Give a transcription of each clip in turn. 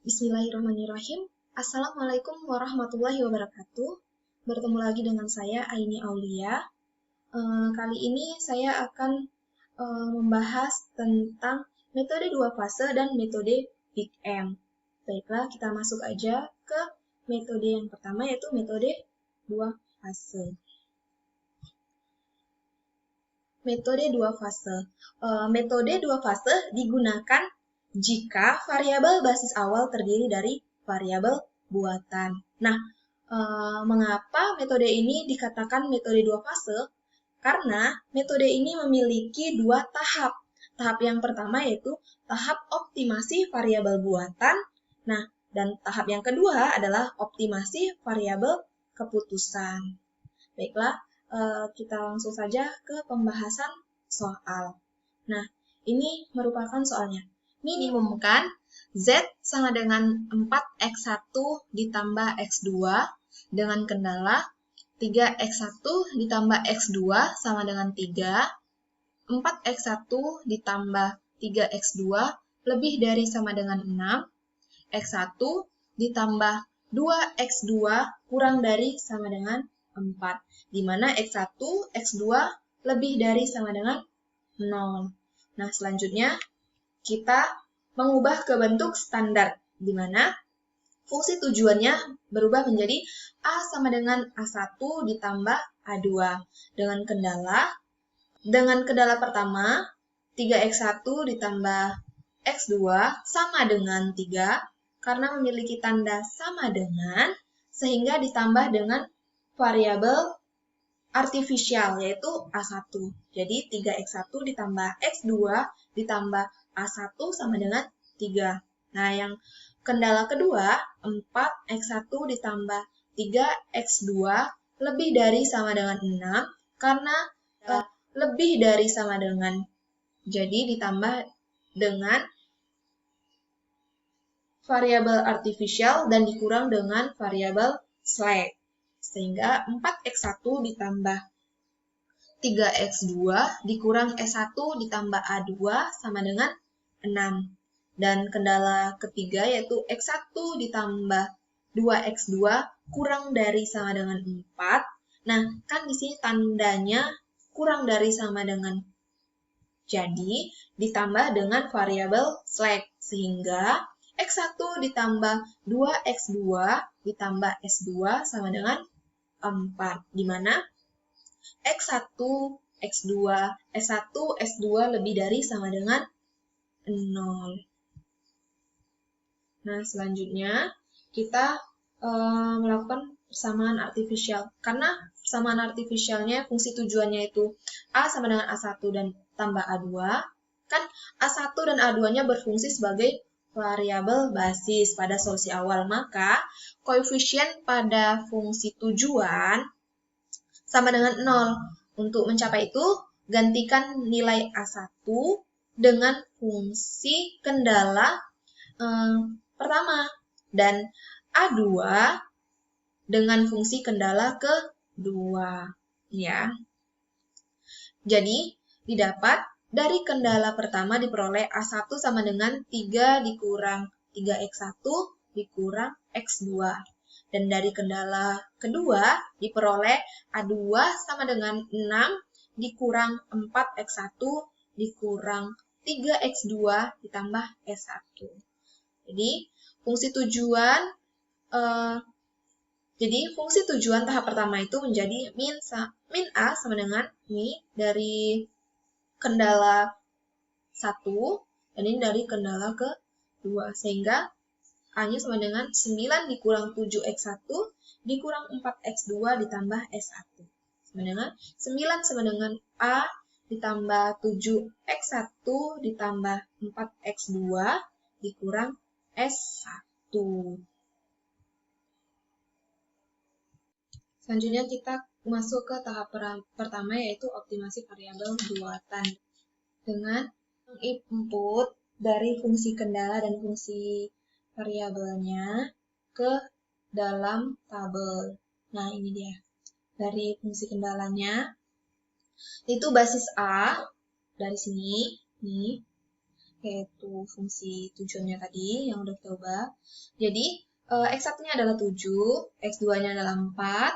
Bismillahirrahmanirrahim. Assalamualaikum warahmatullahi wabarakatuh. Bertemu lagi dengan saya, Aini Aulia. Kali ini saya akan membahas tentang metode dua fase dan metode Big M. Baiklah, kita masuk aja ke metode yang pertama, yaitu metode dua fase. Metode dua fase. Metode dua fase digunakan jika variabel basis awal terdiri dari variabel buatan. Nah, mengapa metode ini dikatakan metode dua fase? Karena metode ini memiliki dua tahap. Tahap yang pertama yaitu tahap optimasi variabel buatan. Nah, dan tahap yang kedua adalah optimasi variabel keputusan. Baiklah, kita langsung saja ke pembahasan soal. Nah, ini merupakan soalnya. Minimumkan Z sama dengan 4x1 ditambah x2 dengan kendala 3x1 ditambah x2 sama dengan 3, 4x1 ditambah 3x2 lebih dari sama dengan 6, x1 ditambah 2x2 kurang dari sama dengan 4, di mana x1, x2 lebih dari sama dengan 0. Nah, selanjutnya kita mengubah ke bentuk standar, di mana fungsi tujuannya berubah menjadi A sama dengan A1 ditambah A2 dengan kendala pertama 3x1 ditambah x2 sama dengan 3 karena memiliki tanda sama dengan, sehingga ditambah dengan variabel artifisial yaitu A1. Jadi 3x1 ditambah x2 ditambah A1 sama dengan 3. Nah, yang kendala kedua, 4x1 ditambah 3x2 lebih dari sama dengan 6 karena lebih dari sama dengan. Jadi ditambah dengan variabel artifisial dan dikurang dengan variabel slack. Sehingga 4x1 ditambah 3x2 dikurang S1 ditambah A2 sama dengan 6. Dan kendala ketiga yaitu X1 ditambah 2X2 kurang dari sama dengan 4. Nah, kan di sini tandanya kurang dari sama dengan. Jadi, ditambah dengan variabel slack. Sehingga X1 ditambah 2X2 ditambah S2 sama dengan 4. Di mana X1, X2, S1, S2 lebih dari sama dengan 0. Nah, selanjutnya kita melakukan persamaan artifisial. Karena persamaan artifisialnya fungsi tujuannya itu A sama dengan A1 dan tambah A2. Kan A1 dan A2-nya berfungsi sebagai variabel basis pada solusi awal. Maka koefisien pada fungsi tujuan sama dengan 0. Untuk mencapai itu, gantikan nilai A1 dengan fungsi kendala pertama dan A2 dengan fungsi kendala kedua. Ya. Jadi, didapat dari kendala pertama diperoleh A1 sama dengan 3 dikurang 3x1 dikurang x2. Dan dari kendala kedua diperoleh A2 sama dengan 6 dikurang 4x1 dikurang 3x2 ditambah S1. Jadi fungsi tujuan tahap pertama itu menjadi min A sama dengan min dari kendala 1 dan ini dari kendala kedua, sehingga A-nya sama dengan 9 dikurang 7x1 dikurang 4x2 ditambah S1. Sama dengan 9 sama dengan A ditambah 7x1 ditambah 4x2 dikurang S1. Selanjutnya kita masuk ke tahap pertama yaitu optimasi variabel buatan. Dengan input dari fungsi kendala dan fungsi variabelnya ke dalam tabel. Nah, ini dia. Dari fungsi kendalanya itu basis A dari sini, nih. yaitu fungsi tujuannya tadi yang udah kita ubah. Jadi, X1-nya adalah 7, X2-nya adalah 4,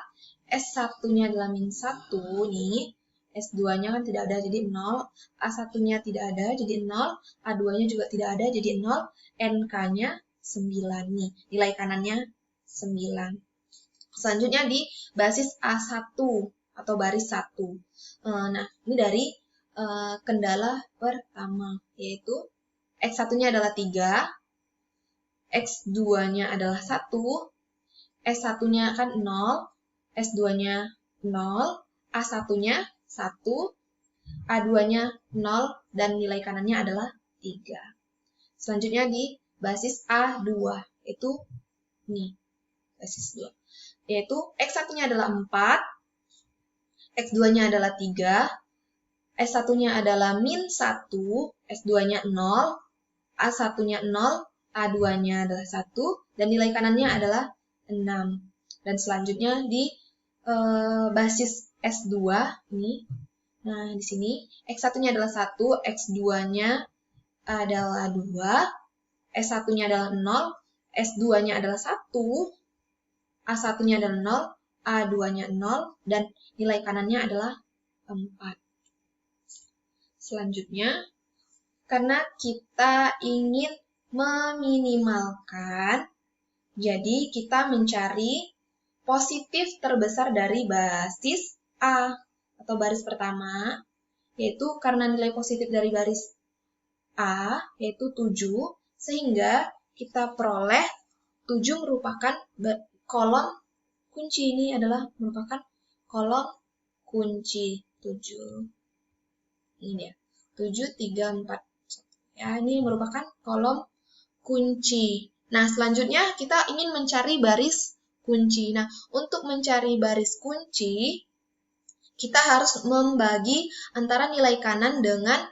S1-nya adalah min 1 nih, S2-nya kan tidak ada jadi 0, A1-nya tidak ada jadi 0, A2-nya juga tidak ada jadi 0, NK-nya 9 nih, nilai kanannya 9. Selanjutnya di basis A1 atau baris 1. Nah, ini dari kendala pertama, yaitu X1-nya adalah 3, X2-nya adalah 1, S1-nya kan 0, S2-nya 0, A1-nya 1, A2-nya 0, dan nilai kanannya adalah 3. Selanjutnya di basis A2, yaitu nih, basis 2. Yaitu X1-nya adalah 4, X2-nya adalah 3, S1-nya adalah min 1, S2-nya 0, A1-nya 0, A2-nya adalah 1, dan nilai kanannya adalah 6. Dan selanjutnya di basis S2 ini. Nah, di sini X1-nya adalah 1, X2-nya adalah 2, S1-nya adalah 0, S2-nya adalah 1, A1-nya adalah 0, A2-nya 0, dan nilai kanannya adalah 4. Selanjutnya, karena kita ingin meminimalkan, jadi kita mencari positif terbesar dari basis A atau baris pertama, yaitu karena nilai positif dari baris A yaitu 7, sehingga kita peroleh 7 merupakan kolom kunci. Ini adalah merupakan kolom kunci 7. Ini ya, 7, 3, 4. Ya, ini merupakan kolom kunci. Nah, selanjutnya kita ingin mencari baris kunci. Nah, untuk mencari baris kunci, kita harus membagi antara nilai kanan dengan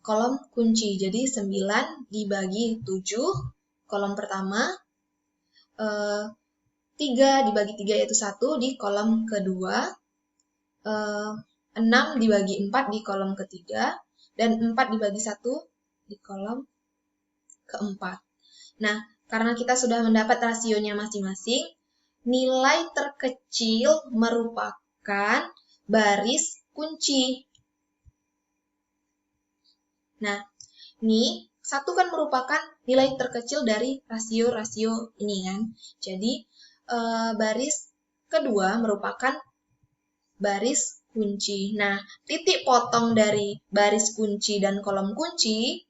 kolom kunci. Jadi, 9 dibagi 7, kolom pertama. 3 dibagi 3 yaitu 1 di kolom kedua. 6 dibagi 4 di kolom ketiga. Dan 4 dibagi 1 di kolom keempat. Nah, karena kita sudah mendapat rasionya masing-masing, nilai terkecil merupakan baris kunci. Nah, ini 1 kan merupakan nilai terkecil dari rasio-rasio ini kan. Jadi, baris kedua merupakan baris kunci. Nah, titik potong dari baris kunci dan kolom kunci,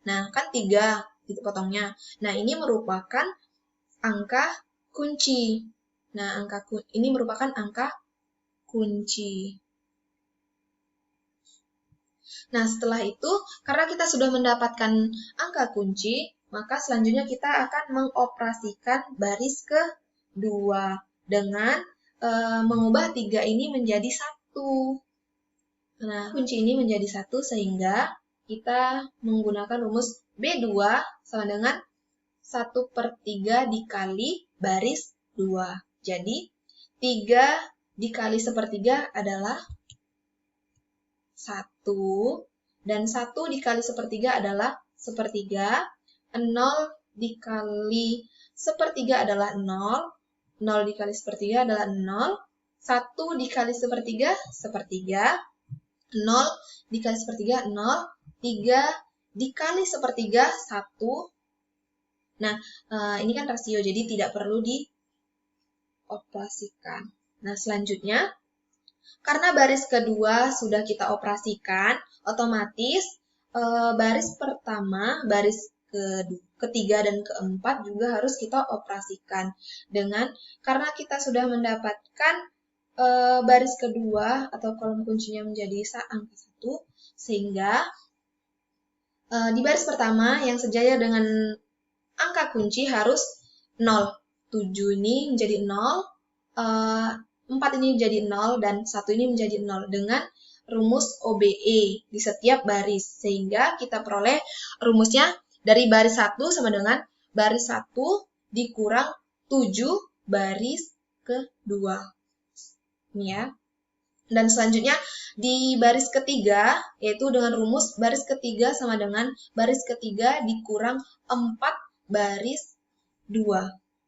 nah kan 3 titik potongnya. Nah, ini merupakan angka kunci. Nah, ini merupakan angka kunci. Nah, setelah itu, karena kita sudah mendapatkan angka kunci, maka selanjutnya kita akan mengoperasikan baris kedua dengan mengubah 3 ini menjadi 1. Nah, kunci ini menjadi 1 sehingga kita menggunakan rumus B2 sama dengan 1/3 dikali baris 2. Jadi, 3 dikali 1/3 adalah 1, dan 1 dikali 1/3 adalah 1/3, 0 dikali 1/3 adalah 0, 0 dikali 1/3 adalah 0, 1 dikali 1/3, 1/3, 0 dikali 1/3, 0, 3 dikali 1/3, 1. Nah, ini kan rasio, jadi tidak perlu dioperasikan. Nah, selanjutnya, karena baris kedua sudah kita operasikan, otomatis baris pertama, baris ketiga, dan keempat juga harus kita operasikan. Karena kita sudah mendapatkan baris kedua atau kolom kuncinya menjadi angka 1, sehingga di baris pertama yang sejajar dengan angka kunci harus 0. 7 ini menjadi 0, 4 ini menjadi 0, dan 1 ini menjadi 0 dengan rumus OBE di setiap baris. Sehingga kita peroleh rumusnya dari baris 1 sama dengan baris 1 dikurang 7 baris kedua. Ini ya. Dan selanjutnya di baris ketiga, yaitu dengan rumus baris ketiga sama dengan baris ketiga dikurang 4 baris 2.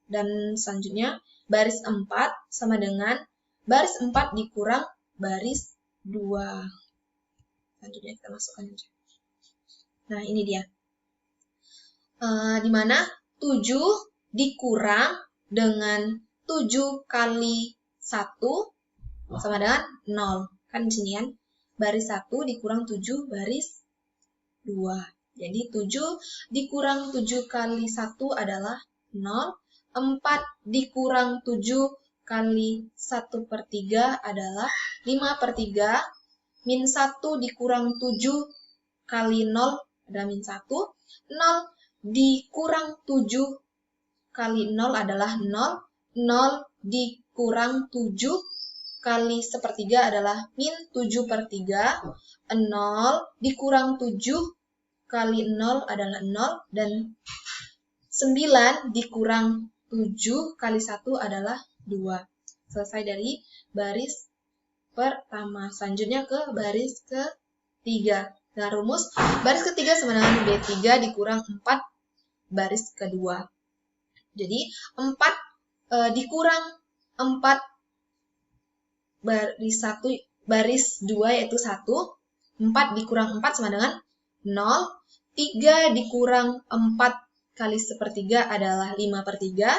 Dan selanjutnya baris 4 sama dengan baris 4 dikurang baris 2. Selanjutnya kita masukkan aja. Nah, ini dia. Dimana 7 dikurang dengan 7 kali 1 sama dengan 0. Kan di sini kan baris 1 dikurang 7 baris 2. Jadi 7 dikurang 7 kali 1 adalah 0. 4 dikurang 7 kali 1/3 adalah 5/3. Min 1 dikurang 7 kali 0 adalah min 1. 0 dikurang 7 kali 0 adalah 0. 0 dikurang 7 kali 1/3 adalah min 7/3. 0 dikurang 7 kali 0 adalah 0. Dan 9 dikurang 7 kali 1 adalah 2. Selesai dari baris pertama. Selanjutnya ke baris ketiga. Nah, rumus baris ketiga sama dengan B3 dikurang 4 baris kedua. Jadi 4 dikurang 4 baris 1 baris 2 yaitu 1. 4 dikurang 4 sama dengan 0. 3 dikurang 4 kali 1/3 adalah 5/3.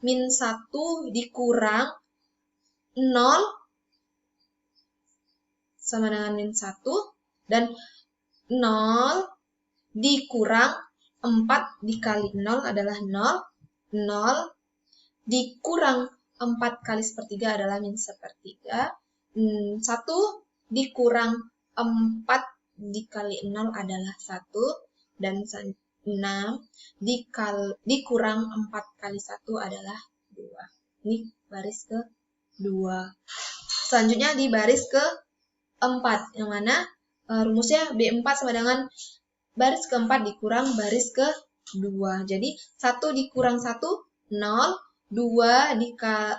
Min 1 dikurang 0 sama dengan min 1. Dan 0 dikurang 4 dikali 0 adalah 0. 0 dikurang 4 kali 1/3 adalah min 1/3. 1 dikurang 4 dikali 0 adalah 1. Dan 6 dikurang 4 kali 1 adalah 2. Ini baris kedua. Selanjutnya di baris keempat, yang mana rumusnya B4 sama dengan baris keempat dikurang baris kedua. Jadi 1 dikurang 1, 0. 2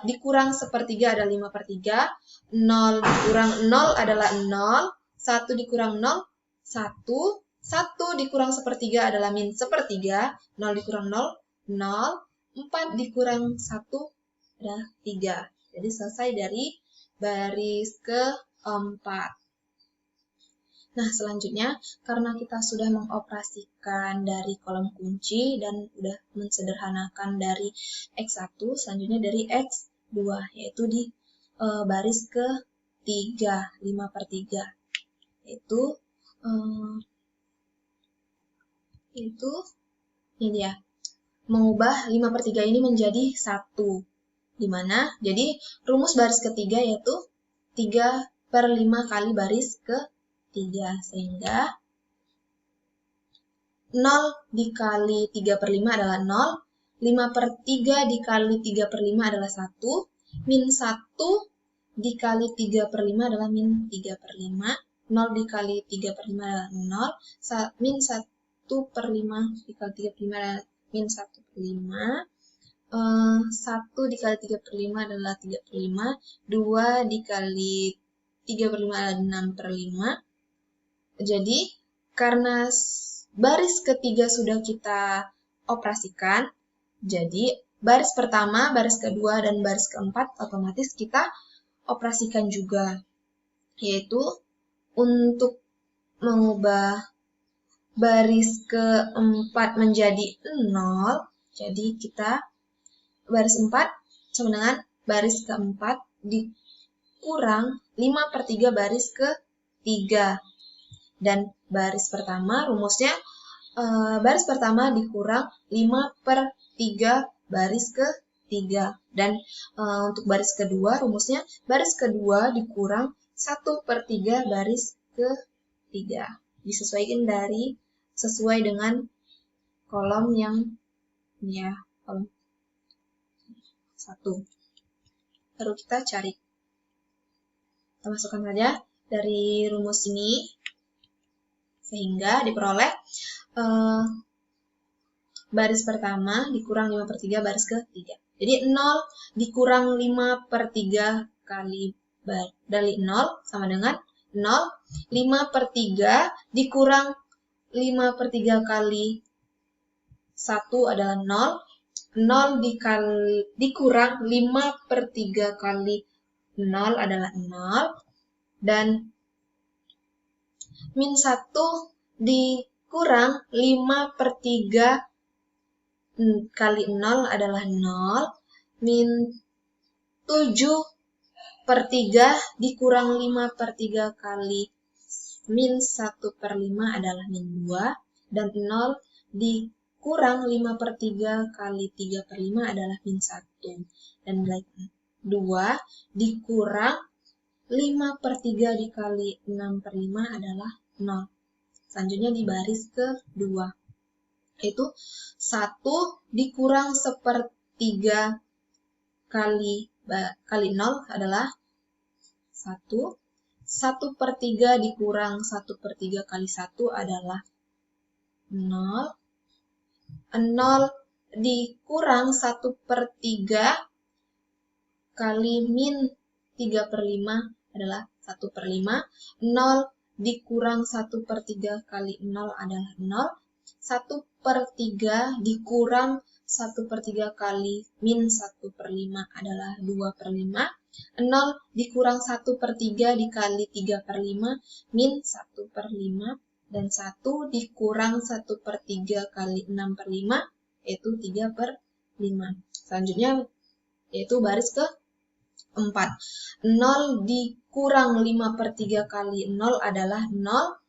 dikurang 1/3 adalah 5/3. 0 dikurang 0 adalah 0. 1 dikurang 0, 1. 1 dikurang 1/3 adalah min 1/3. 0 dikurang 0, 0. 4 dikurang 1 adalah 3. Jadi selesai dari baris keempat. Nah, selanjutnya karena kita sudah mengoperasikan dari kolom kunci dan sudah mensederhanakan dari X1, selanjutnya dari X2, yaitu di baris ketiga, 5/3. Yaitu ini dia, mengubah 5/3 ini menjadi 1. Dimana, jadi rumus baris ketiga yaitu 3/5 kali baris ketiga. Sehingga 0 dikali 3/5 adalah 0. 5/3 dikali 3/5 adalah 1. Min 1 dikali 3/5 adalah min 3/5. 0 dikali 3/5 adalah 0. Min 1/5 dikali 3/5 adalah min 1/5. 1 dikali 3/5 adalah 3/5. 2 dikali 3/5 adalah 6/5. Jadi, karena baris ketiga sudah kita operasikan, jadi baris pertama, baris kedua, dan baris keempat otomatis kita operasikan juga. Yaitu untuk mengubah baris keempat menjadi 0, jadi kita baris 4 sama dengan baris keempat dikurang 5/3 baris ketiga. Dan baris pertama rumusnya baris pertama dikurang 5/3 baris ketiga. Dan untuk baris kedua rumusnya baris kedua dikurang 1/3 baris ketiga. Disesuaikan sesuai dengan kolom yang ini ya, kolom 1. Baru kita cari. Kita masukkan saja dari rumus ini. Sehingga diperoleh baris pertama dikurang 5/3 baris ketiga. Jadi 0 dikurang 5/3 kali dari 0 sama dengan 0. 5/3 dikurang 5/3 kali 1 adalah 0. 0 dikurang 5/3 kali 0 adalah 0. Dan min 1 dikurang 5/3 kali 0 adalah 0. Min 7/3 dikurang 5/3 kali min 1/5 adalah min 2. Dan 0 dikurang 5/3 kali 3/5 adalah min 1. Dan nilai 2 dikurang 5/3 dikali 6/5 adalah 0. Selanjutnya di baris kedua, yaitu 1 dikurang 1/3 kali 0 adalah 1. 1/3 dikurang 1/3 kali 1 adalah 0. 0 dikurang 1/3 kali min 3/5 adalah 1/5. 0 dikurang 1/3 kali 0 adalah 0. 1/3 dikurang 1/3 kali min 1/5 adalah 2/5. 0 dikurang 1/3 dikali 3/5 min 1/5. Dan 1 dikurang 1/3 kali 6/5 yaitu 3/5. Selanjutnya yaitu baris ke 4. 0 dikurang 5/3 kali 0 adalah 0.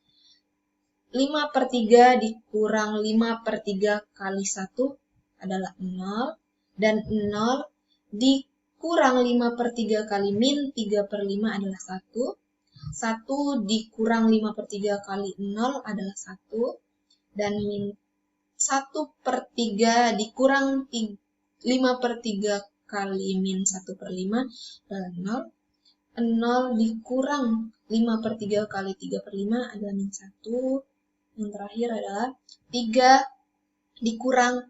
5/3 dikurang 5/3 kali 1 adalah 0. Dan 0 dikurang 5/3 kali min 3/5 adalah 1. 1 dikurang 5/3 kali 0 adalah 1. Dan min 1/3 dikurang 5/3 kali min 1/5 adalah 0. 0 dikurang 5/3 kali 3/5 adalah min 1. Yang terakhir adalah 3 dikurang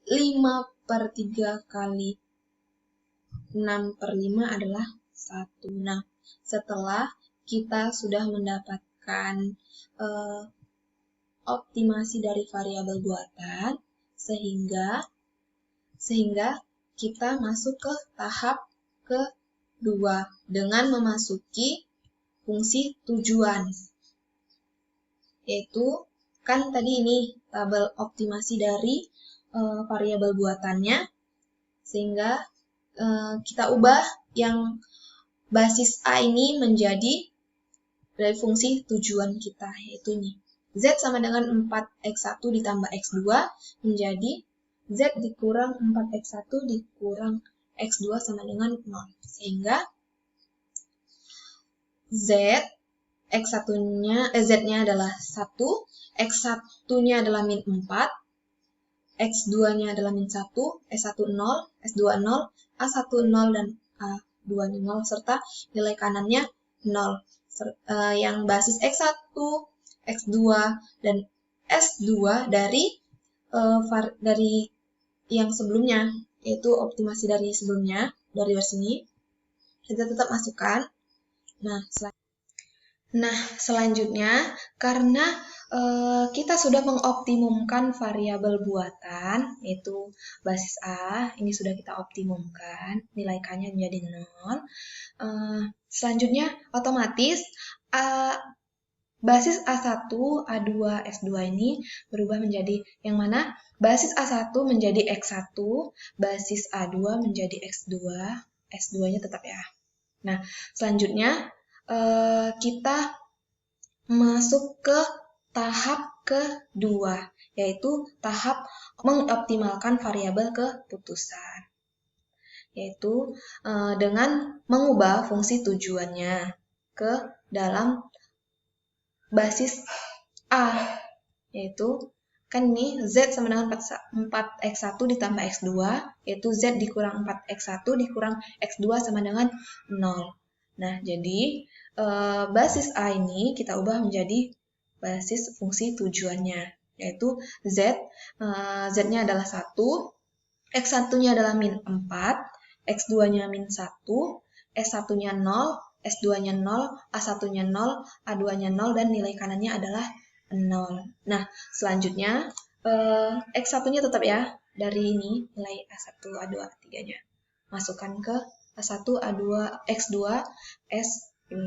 5/3 kali 6/5 adalah 1. Nah, setelah kita sudah mendapatkan optimasi dari variabel buatan, sehingga kita masuk ke tahap kedua dengan memasuki fungsi tujuan. Yaitu kan tadi ini tabel optimasi dari variabel buatannya, sehingga kita ubah yang basis A ini menjadi dari fungsi tujuan kita, yaitu ini. Z sama dengan 4x1 ditambah x2 menjadi Z dikurang 4x1 dikurang x2 sama dengan 0. Sehingga Z-nya adalah 1, X1-nya adalah min 4, X2-nya adalah min 1, S1 0, S2 0, A1 0, dan A2 0, serta nilai kanannya 0. Yang basis X1, X2, dan S2 dari yang sebelumnya, yaitu optimasi dari sebelumnya, dari versi ini, kita tetap masukkan. Nah, selanjutnya, karena kita sudah mengoptimumkan variabel buatan, yaitu basis A, ini sudah kita optimumkan, nilai K-nya menjadi 0. Selanjutnya, otomatis basis A1, A2, S2 ini berubah menjadi yang mana? Basis A1 menjadi X1, basis A2 menjadi X2, S2-nya tetap ya. Nah, selanjutnya kita masuk ke tahap kedua, yaitu tahap mengoptimalkan variabel keputusan, yaitu dengan mengubah fungsi tujuannya ke dalam basis A, yaitu kan ini Z sama dengan 4x1 ditambah x2, yaitu Z dikurang 4x1 dikurang x2 sama dengan 0. Nah, jadi basis A ini kita ubah menjadi basis fungsi tujuannya, yaitu Z-nya adalah 1, X1-nya adalah min 4, X2-nya min 1, S1-nya 0, S2-nya 0, A1-nya 0, A2-nya 0, dan nilai kanannya adalah 0. Nah, selanjutnya X1-nya tetap ya, dari ini nilai A1, A2, A3-nya. Masukkan ke A1, A2, X2, S2.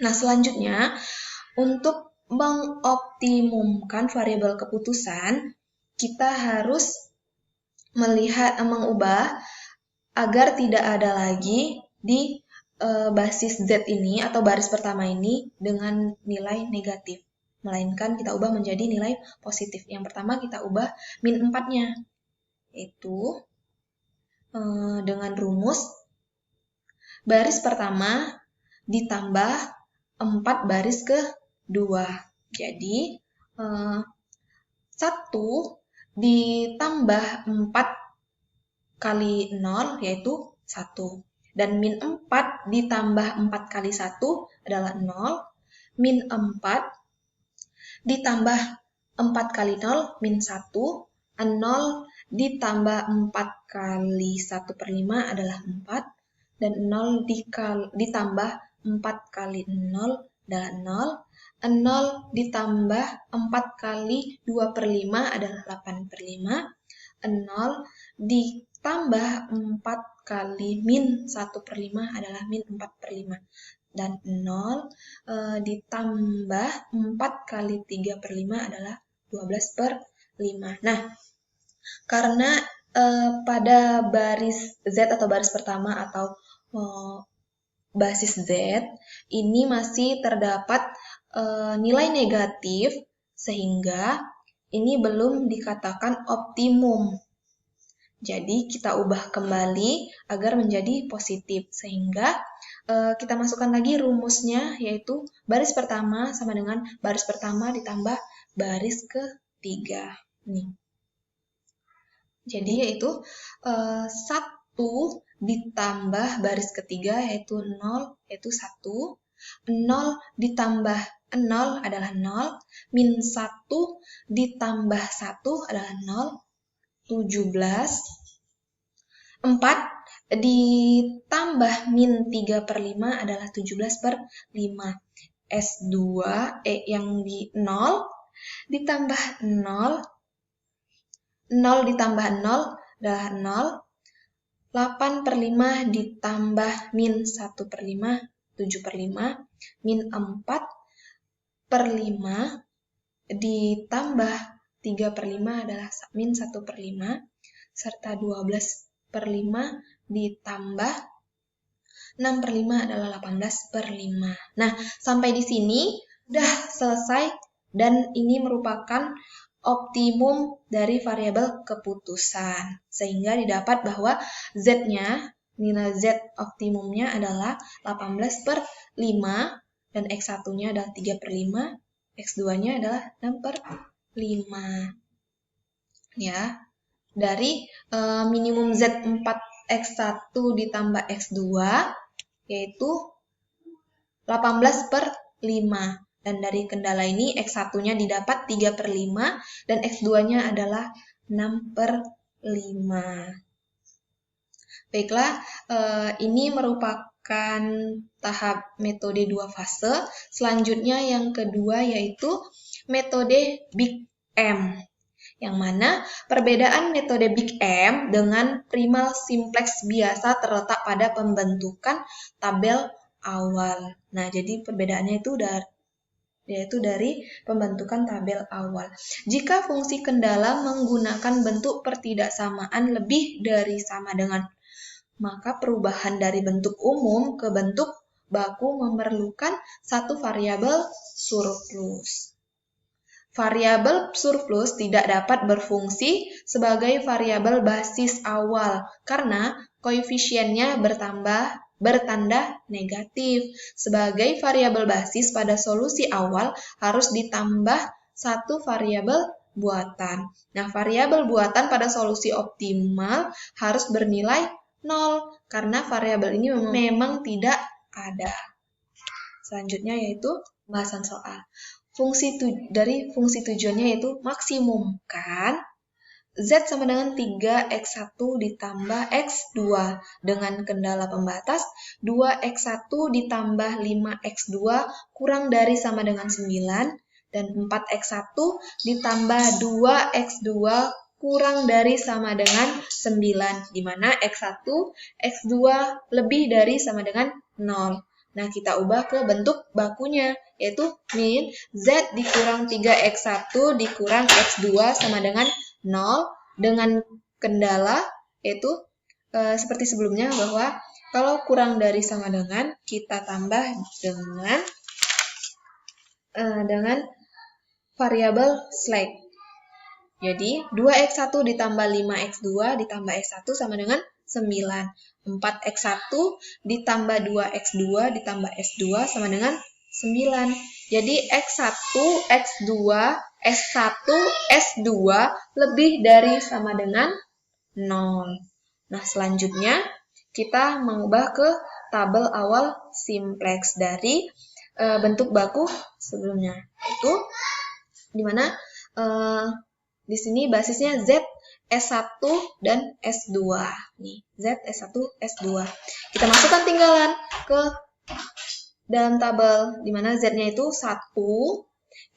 Nah, selanjutnya untuk mengoptimumkan variabel keputusan, kita harus mengubah agar tidak ada lagi di basis Z ini atau baris pertama ini dengan nilai negatif. Melainkan kita ubah menjadi nilai positif. Yang pertama kita ubah min 4-nya. Yaitu dengan rumus baris pertama ditambah 4 baris kedua. Jadi 1 ditambah 4 kali 0 yaitu 1. Dan min 4 ditambah 4 kali 1 adalah 0. Min 4 ditambah 4 kali 0, min 1. 0 ditambah 4 kali 1/5 adalah 4. Dan 0 ditambah 4 kali 0 adalah 0. 0 ditambah 4 kali 2/5 adalah 8/5. 0 ditambah 4 kali min 1/5 adalah min 4/5. Dan 0 ditambah 4 kali 3/5 adalah 12/5. Nah, karena pada baris Z atau baris pertama atau basis Z ini masih terdapat nilai negatif, sehingga ini belum dikatakan optimum. Jadi kita ubah kembali agar menjadi positif, sehingga kita masukkan lagi rumusnya, yaitu baris pertama sama dengan baris pertama ditambah baris ketiga. Nih. Jadi yaitu 1 ditambah baris ketiga yaitu 0, yaitu 1. 0 ditambah 0 adalah 0. Min 1 ditambah 1 adalah 0. 17. 4 ditambah min 3/5 adalah 17/5. S2 yang di 0 ditambah 0. 0 ditambah 0 adalah 0. 8/5 ditambah min 1/5, 7/5. Min 4/5 ditambah 3/5 adalah min 1/5. Serta 12/5 ditambah 6/5 adalah 18/5. Nah, sampai di sini udah selesai, dan ini merupakan optimum dari variabel keputusan. Sehingga didapat bahwa Z-nya, nilai Z optimumnya adalah 18/5, dan X1-nya adalah 3/5, X2-nya adalah 6/5. Ya, dari minimum Z 4X1 ditambah X2 yaitu 18/5. Dan dari kendala ini X1-nya didapat 3/5 dan X2-nya adalah 6/5. Baiklah, ini merupakan tahap metode 2 fase. Selanjutnya yang kedua yaitu metode Big M. Yang mana perbedaan metode Big M dengan primal simplex biasa terletak pada pembentukan tabel awal. Nah, jadi perbedaannya itu yaitu dari pembentukan tabel awal. Jika fungsi kendala menggunakan bentuk pertidaksamaan lebih dari sama dengan, maka perubahan dari bentuk umum ke bentuk baku memerlukan satu variabel surplus. Variabel surplus tidak dapat berfungsi sebagai variabel basis awal karena koefisiennya bertanda negatif. Sebagai variabel basis pada solusi awal harus ditambah satu variabel buatan. Nah, variabel buatan pada solusi optimal harus bernilai 0 karena variabel ini memang tidak ada. Selanjutnya yaitu pembahasan soal. Dari fungsi tujuannya yaitu maksimumkan Z sama dengan 3x1 ditambah x2 dengan kendala pembatas 2x1 ditambah 5x2 kurang dari sama dengan 9 dan 4x1 ditambah 2x2 kurang dari sama dengan 9 di mana x1, x2 lebih dari sama dengan 0. Nah, kita ubah ke bentuk bakunya, yaitu min Z dikurang 3x1 dikurang x2 sama dengan 0 dengan kendala, yaitu seperti sebelumnya bahwa kalau kurang dari sama dengan, kita tambah dengan variabel slack. Jadi, 2x1 ditambah 5x2 ditambah x1 sama dengan 9. 4x1 ditambah 2x2 ditambah x2 sama dengan 9. Jadi, x1, x2, s1, s2 lebih dari sama dengan 0. Nah, selanjutnya kita mengubah ke tabel awal simplex dari bentuk baku sebelumnya. Itu di mana di sini basisnya Z, S1, dan S2. Nih, Z, S1, S2. Kita masukkan tinggalan ke dalam tabel, di mana Z-nya itu 1,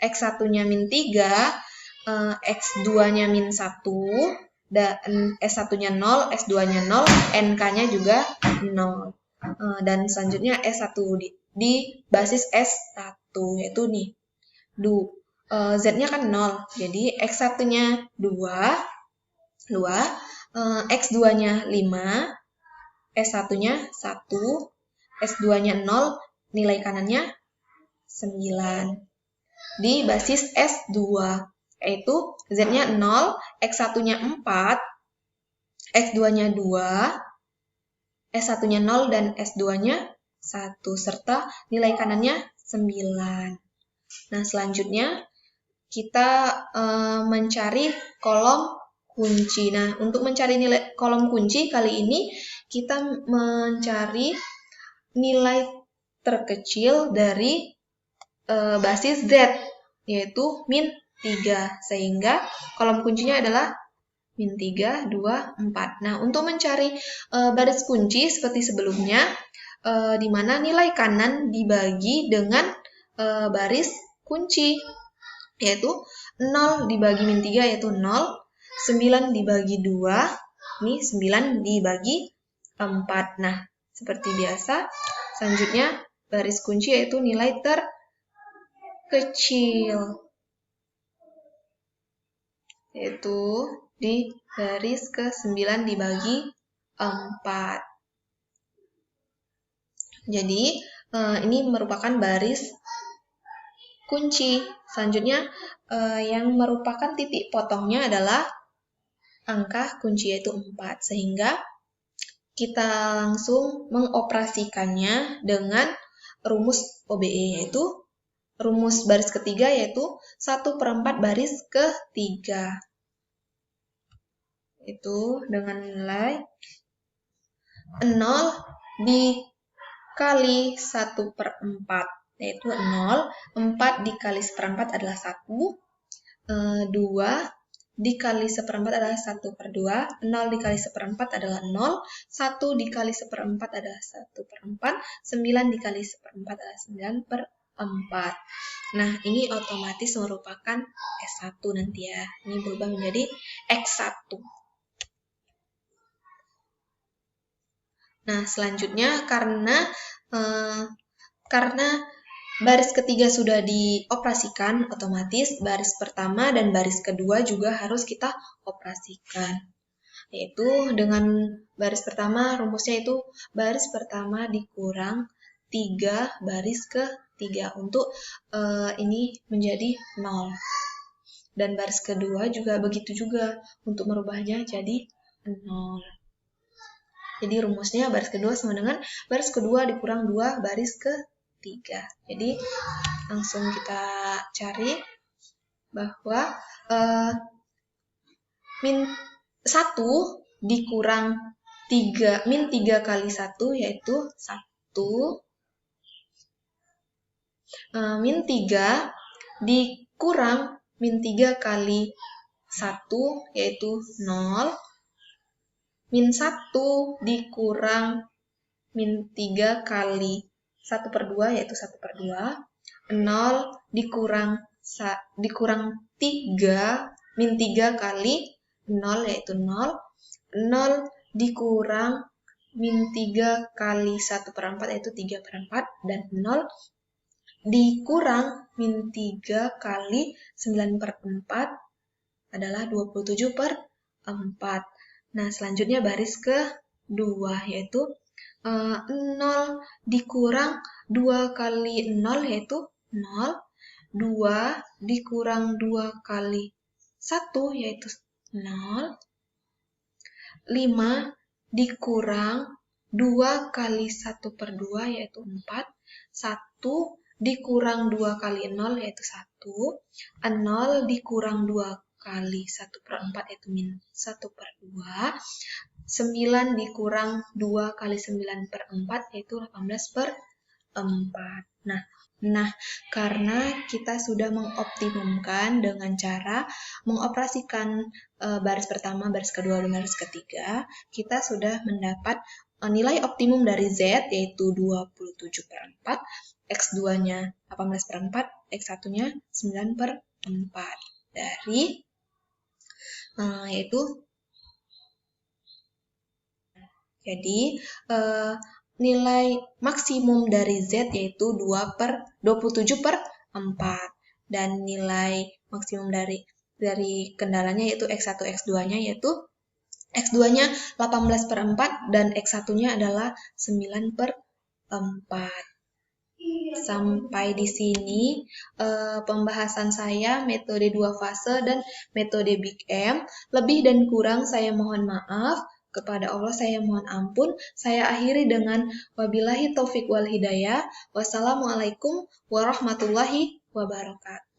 X1-nya min 3, X2-nya min 1, dan S1-nya 0, S2-nya 0, NK-nya juga 0. Dan selanjutnya S1 di basis S1, yaitu nih, Z-nya kan 0, jadi X1-nya 2, X2-nya 5, S1-nya 1, S2-nya 0, nilai kanannya 9. Di basis S2, yaitu Z-nya 0, X1-nya 4, X2-nya 2, S1-nya 0, dan S2-nya 1, serta nilai kanannya 9. Nah, selanjutnya kita mencari kolom kunci. Nah, untuk mencari nilai kolom kunci kali ini kita mencari nilai terkecil dari basis Z, yaitu min 3. Sehingga kolom kuncinya adalah min 3, 2, 4. Nah, untuk mencari baris kunci seperti sebelumnya, di mana nilai kanan dibagi dengan baris kunci, yaitu 0 dibagi min 3 yaitu 0, 9 dibagi 2, ini 9 dibagi 4. Nah, seperti biasa, selanjutnya baris kunci yaitu nilai terkecil, yaitu di baris ke-9 dibagi 4. Jadi, ini merupakan baris kunci. Selanjutnya, yang merupakan titik potongnya adalah angka kunci yaitu 4. Sehingga kita langsung mengoperasikannya dengan rumus OBE, yaitu rumus baris ketiga yaitu 1/4 baris ketiga. Itu dengan nilai 0 dikali 1/4. Yaitu 0, 4 dikali 1/4 adalah 1, 2 dikali 1/4 adalah 1/2, 0 dikali 1/4 adalah 0, 1 dikali 1/4 adalah 1/4, 9 dikali 1/4 adalah 9/4. Nah, ini otomatis merupakan S1 nanti ya. Ini berubah menjadi X1. Nah, selanjutnya karena baris ketiga sudah dioperasikan, otomatis baris pertama dan baris kedua juga harus kita operasikan. Yaitu dengan baris pertama, rumusnya itu baris pertama dikurang 3 baris ke-3 untuk ini menjadi 0. Dan baris kedua juga begitu juga untuk merubahnya jadi 0. Jadi rumusnya baris kedua sama dengan baris kedua dikurang 2 baris ke-3. Jadi langsung kita cari bahwa min 1 dikurang 3, min 3 kali 1 yaitu 1. Min 3 dikurang min 3 kali 1 yaitu 0, min 1 dikurang min 3 kali 1/2 yaitu 1/2, 0 dikurang 3, min 3 kali 0 yaitu 0, 0 dikurang min 3 kali 1/4 yaitu 3/4, dan 0 dikurang min 3 kali 9/4 adalah 27/4. Nah, selanjutnya baris kedua yaitu 0 dikurang 2 kali 0 yaitu 0, 2 dikurang 2 kali 1 yaitu 0, 5 dikurang 2 kali 1/2 yaitu 4, 1 dikurang 2 kali 0 yaitu 1, 0 dikurang 2 kali 1/4 yaitu min 1/2, 9 dikurang 2 kali 9/4 yaitu 18/4. Nah, karena kita sudah mengoptimumkan dengan cara mengoperasikan baris pertama, baris kedua, dan baris ketiga, kita sudah mendapat nilai optimum dari Z yaitu 27/4, X2-nya 18/4, X1-nya 9/4 dari yaitu jadi nilai maksimum dari Z yaitu 27/4 dan nilai maksimum dari kendalanya yaitu X1, X2-nya yaitu X2-nya 18/4 dan X1-nya adalah 9/4. Sampai di sini pembahasan saya metode 2 fase dan metode Big M. Lebih dan kurang saya mohon maaf. Kepada Allah saya mohon ampun. Saya akhiri dengan wabillahi taufik wal hidayah. Wassalamualaikum warahmatullahi wabarakatuh.